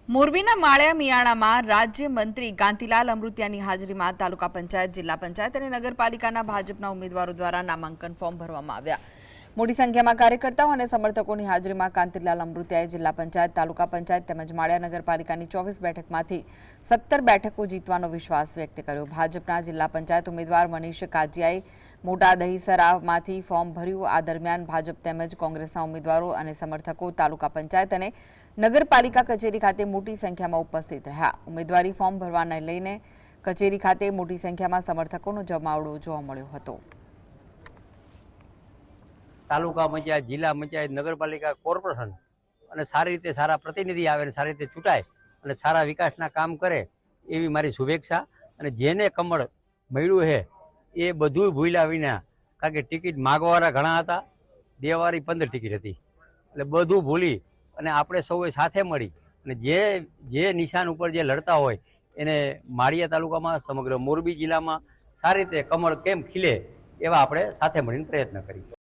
મોરબીના માળિયા મિયાણામાં રાજ્ય મંત્રી કાંતિલાલ અમૃતિયાની હાજરીમાં તાલુકા પંચાયત, જિલ્લા પંચાયત અને નગરપાલિકાના ભાજપના ઉમેદવારો દ્વારા નામાંકન ફોર્મ ભરવામાં આવ્યા। મોટી સંખ્યામાં કાર્યકર્તાઓ અને સમર્થકોની હાજરીમાં કાંતિલાલ અમૃતિયાએ જિલ્લા પંચાયત, તાલુકા પંચાયત તેમજ માળિયા નગરપાલિકાની 24 બેઠકમાંથી 17 બેઠકો જીતવાનો વિશ્વાસ વ્યક્ત કર્યો। ભાજપના જિલ્લા પંચાયત ઉમેદવાર મનીષ કાજીયાએ મોટા દહીસરામાંથી ફોર્મ ભર્યું। આ દરમિયાન ભાજપ તેમજ કોંગ્રેસના ઉમેદવારો અને સમર્થકો તાલુકા પંચાયત અને નગરપાલિકા કચેરી ખાતે મોટી સંખ્યામાં ઉપસ્થિત રહ્યા। ઉમેદવારી ફોર્મ ભરવાને લઈને કચેરી ખાતે મોટી સંખ્યામાં સમર્થકોનો જમાવડો જોવા મળ્યો હતો। તાલુકા પંચાયત, જિલ્લા પંચાયત, નગરપાલિકા, કોર્પોરેશન અને સારી રીતે સારા પ્રતિનિધિ આવે અને સારી રીતે ચૂંટાય અને સારા વિકાસના કામ કરે એવી મારી શુભેચ્છા। અને જેને કમળ મળ્યું છે એ બધું ભૂલ્યા વિના, કારણ કે ટિકિટ માગવાવાળા ઘણા હતા, દેવાવાળી 15 ટિકિટ હતી, એટલે બધું ભૂલી અને આપણે સૌએ સાથે મળી અને જે નિશાન ઉપર જે લડતા હોય એને માળિયા તાલુકામાં, સમગ્ર મોરબી જિલ્લામાં સારી રીતે કમળ કેમ ખીલે એવા આપણે સાથે મળીને પ્રયત્ન કરીએ।